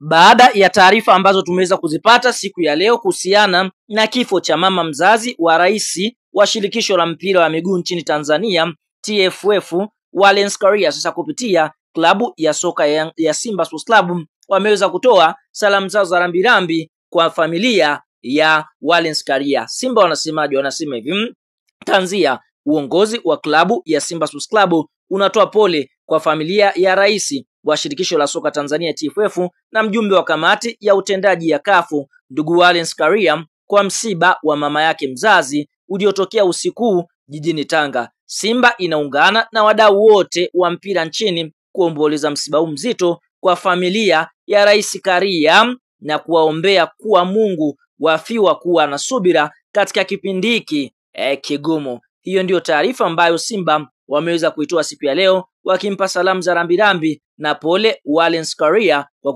Baada ya taarifa ambazo tumeweza kuzipata siku ya leo kuhusiana na kifo cha mama mzazi wa rais wa shirikisho la mpira wa miguu nchini Tanzania TFF Wallace Karia, sasa kupitia klabu ya soka ya Simba Sports Club wameweza kutoa salamu zao za rambirambi kwa familia ya Wallace Karia. Simba wanasemaje? Wanasema hivi: tanzia, uongozi wa klabu ya Simba Sports Club unatoa pole kwa familia ya rais wa shirikisho la soka Tanzania TFF na mjumbe wa kamati ya utendaji ya kafu ndugu Wallace Karia kwa msiba wa mama yake mzazi uliotokea usiku jijini Tanga. Simba inaungana na wadau wote wa mpira nchini kuomboleza msiba huu mzito kwa familia ya rais Karia na kuwaombea kuwa Mungu wafiwa kuwa na subira katika kipindi hiki kigumu. Hiyo ndiyo taarifa ambayo Simba wameweza kuitoa siku ya leo wakimpa salamu za rambirambi na pole Wallace Karia kwa